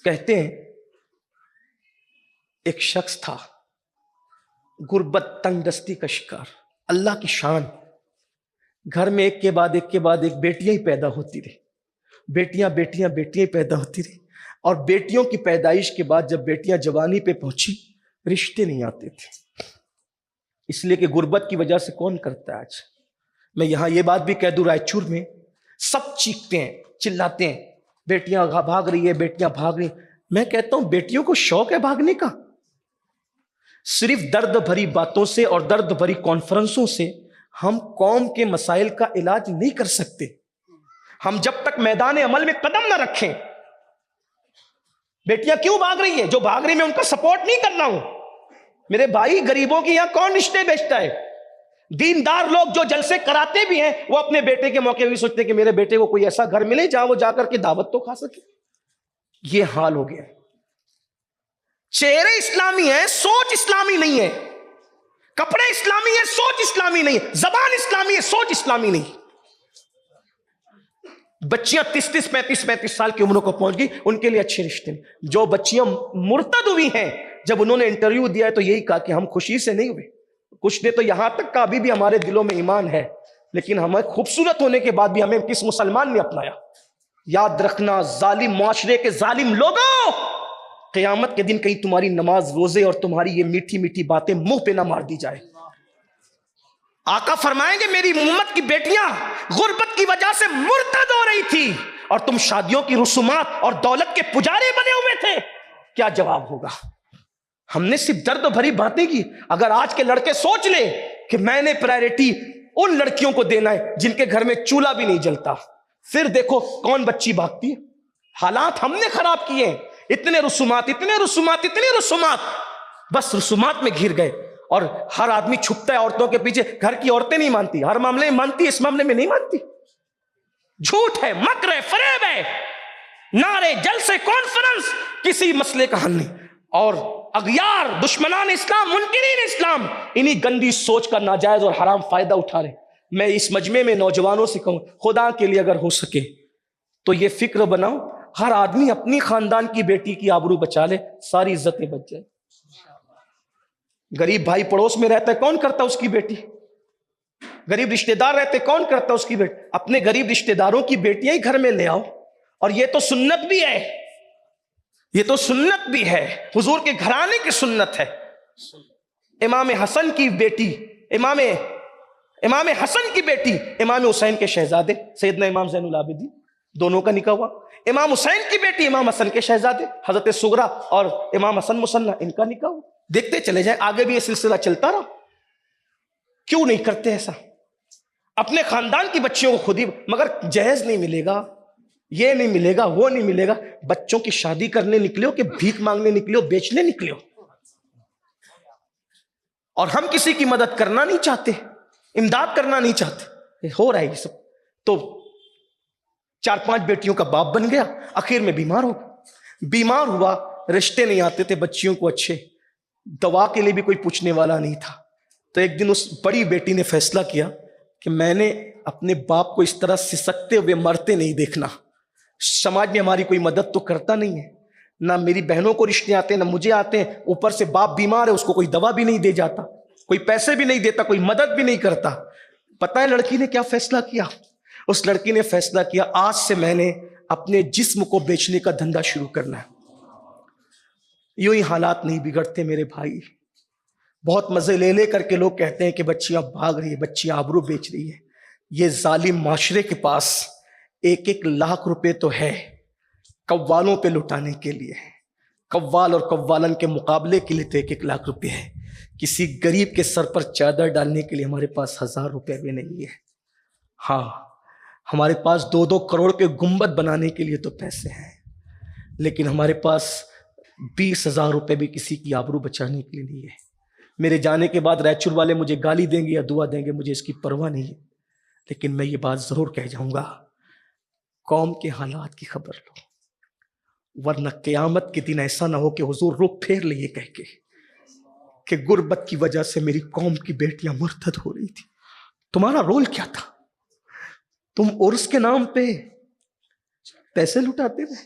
کہتے ہیں ایک شخص تھا غربت تنگ دستی کا شکار، اللہ کی شان، گھر میں ایک کے بعد ایک بیٹیاں ہی پیدا ہوتی رہی، بیٹیاں ہی پیدا ہوتی رہی، اور بیٹیوں کی پیدائش کے بعد جب بیٹیاں جوانی پہ پہنچی رشتے نہیں آتے تھے، اس لیے کہ غربت کی وجہ سے کون کرتا ہے۔ آج میں یہاں یہ بات بھی کہہ دوں، رائچور میں سب چیختے ہیں چلاتے ہیں بیٹیاں بھاگ رہی ہے، بیٹیاں بھاگ رہی ہیں۔ میں کہتا ہوں بیٹیوں کو شوق ہے بھاگنے کا؟ صرف درد بھری باتوں سے اور درد بھری کانفرنسوں سے ہم قوم کے مسائل کا علاج نہیں کر سکتے۔ ہم جب تک میدان عمل میں قدم نہ رکھیں، بیٹیاں کیوں بھاگ رہی ہیں؟ جو بھاگ رہی میں ان کا سپورٹ نہیں کر رہا ہوں میرے بھائی، غریبوں کی یہاں کون رشتے بیچتا ہے؟ دیندار لوگ جو جلسے کراتے بھی ہیں وہ اپنے بیٹے کے موقع بھی سوچتے ہیں کہ میرے بیٹے کو کوئی ایسا گھر ملے جہاں وہ جا کر کے دعوت تو کھا سکے۔ یہ حال ہو گیا، چہرے اسلامی ہیں، سوچ اسلامی نہیں ہے، کپڑے اسلامی ہیں، سوچ اسلامی نہیں ہے، زبان اسلامی ہے، سوچ اسلامی نہیں۔ بچیاں 35 سال کی عمروں کو پہنچ گئی، ان کے لیے اچھے رشتے نہیں۔ جو بچیاں مرتد ہوئی ہیں، جب انہوں نے انٹرویو دیا ہے تو یہی کہا کہ ہم خوشی سے نہیں ہوئے، کچھ نے تو یہاں تک کہا ابھی بھی ہمارے دلوں میں ایمان ہے، لیکن ہمیں خوبصورت ہونے کے بعد بھی ہمیں کس مسلمان نے اپنایا۔ یاد رکھنا ظالم معاشرے کے ظالم لوگوں، قیامت کے دن کہیں تمہاری نماز روزے اور تمہاری یہ میٹھی میٹھی باتیں منہ پہ نہ مار دی جائے۔ آقا فرمائیں گے میری امت کی بیٹیاں غربت کی وجہ سے مرتد ہو رہی تھی اور تم شادیوں کی رسومات اور دولت کے پجارے بنے ہوئے تھے، کیا جواب ہوگا؟ ہم نے صرف درد بھری باتیں کی۔ اگر آج کے لڑکے سوچ لیں کہ میں نے پرائرٹی ان لڑکیوں کو دینا ہے جن کے گھر میں چولہا بھی نہیں جلتا، پھر دیکھو کون بچی بھاگتی ہے۔ حالات ہم نے خراب کیے ہیں، اتنے رسومات، بس رسومات میں گھر گئے، اور ہر آدمی چھپتا ہے عورتوں کے پیچھے۔ گھر کی عورتیں نہیں مانتی، ہر معاملے میں مانتی، اس معاملے میں نہیں مانتی۔ جھوٹ ہے، مکر ہے، فریب ہے، نعرے جلسے کانفرنس، کسی مسئلے کا حل نہیں۔ اور اغیار دشمنان اسلام، منکرین اسلام، انہی گندی سوچ کا ناجائز اور حرام فائدہ اٹھا رہے۔ میں اس مجمع میں نوجوانوں سے کہوں، خدا کے لیے اگر ہو سکے تو یہ فکر بناؤ، ہر آدمی اپنی خاندان کی بیٹی کی آبرو بچا لے، ساری عزتیں بچ جائیں۔ غریب بھائی پڑوس میں رہتا ہے، کون کرتا اس کی بیٹی؟ غریب رشتہ دار رہتے، کون کرتا اس کی بیٹی؟ اپنے غریب رشتہ داروں کی بیٹیاں ہی گھر میں لے آؤ۔ اور یہ تو سنت بھی ہے، یہ تو سنت بھی ہے، حضور کے گھرانے کی سنت ہے۔ امام حسن کی بیٹی، امام حسن کی بیٹی، امام حسین کے شہزادے سیدنا امام زین العابدین، دونوں کا نکاح ہوا۔ امام حسین کی بیٹی، امام حسن کے شہزادے حضرت سغرا اور امام حسن مصنع، ان کا نکاح ہوا۔ دیکھتے چلے جائیں، آگے بھی یہ سلسلہ چلتا رہا۔ کیوں نہیں کرتے ایسا؟ اپنے خاندان کی بچیوں کو خود ہی، مگر جہیز نہیں ملے گا، یہ نہیں ملے گا، وہ نہیں ملے گا۔ بچوں کی شادی کرنے نکلے ہو کہ بھیک مانگنے نکلے ہو، بیچنے نکلے ہو؟ اور ہم کسی کی مدد کرنا نہیں چاہتے، امداد کرنا نہیں چاہتے، ہو رہا ہے یہ سب۔ تو 4-5 بیٹیوں کا باپ بن گیا، آخر میں بیمار ہوا، رشتے نہیں آتے تھے بچیوں کو اچھے، دوا کے لیے بھی کوئی پوچھنے والا نہیں تھا۔ تو ایک دن اس بڑی بیٹی نے فیصلہ کیا کہ میں نے اپنے باپ کو اس طرح سسکتے ہوئے مرتے نہیں دیکھنا۔ سماج میں ہماری کوئی مدد تو کرتا نہیں ہے، نہ میری بہنوں کو رشتے آتے ہیں، نہ مجھے آتے ہیں، اوپر سے باپ بیمار ہے، اس کو کوئی دوا بھی نہیں دے جاتا، کوئی پیسے بھی نہیں دیتا، کوئی مدد بھی نہیں کرتا۔ پتہ ہے لڑکی نے کیا فیصلہ کیا؟ اس لڑکی نے فیصلہ کیا، آج سے میں نے اپنے جسم کو بیچنے کا دھندا شروع کرنا ہے۔ یوں ہی حالات نہیں بگڑتے میرے بھائی۔ بہت مزے لے کر کے لوگ کہتے ہیں کہ بچیاں بھاگ رہی ہے، بچیاں آبرو بیچ رہی ہے۔ یہ ظالم معاشرے کے پاس 1-1 لاکھ روپے تو ہے قوالوں پہ لٹانے کے لیے، قوال اور قوالن کے مقابلے کے لیے تو 1-1 لاکھ روپے ہے۔ کسی غریب کے سر پر چادر ڈالنے کے لیے ہمارے پاس 1000 روپے بھی نہیں ہے۔ ہاں، ہمارے پاس 2-2 کروڑ کے گنبد بنانے کے لیے تو پیسے ہیں، لیکن ہمارے پاس 20,000 روپے بھی کسی کی آبرو بچانے کے لیے نہیں ہے۔ میرے جانے کے بعد رائچور والے مجھے گالی دیں گے یا دعا دیں گے، مجھے اس کی پرواہ نہیں ہے، لیکن میں یہ بات ضرور کہہ جاؤں گا، قوم کے حالات کی خبر لو، ورنہ قیامت کے دن ایسا نہ ہو کہ حضور رخ پھیر لے یہ کہہ کے کہ غربت کی وجہ سے میری قوم کی بیٹیاں مرتد ہو رہی تھی۔ تمہارا رول کیا تھا؟ تم عرس کے نام پہ پیسے لٹاتے رہے،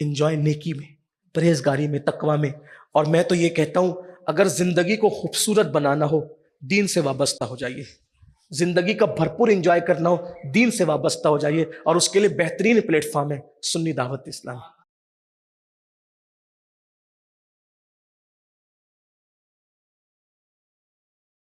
انجوائے نیکی میں، پرہیزگاری میں، تقوی میں. اور میں تو یہ کہتا ہوں اگر زندگی کو خوبصورت بنانا ہو دین سے وابستہ ہو جائیے، زندگی کا بھرپور انجوائے کرنا ہو دین سے وابستہ ہو جائیے، اور اس کے لیے بہترین پلیٹ فارم ہے سنی دعوت اسلامی.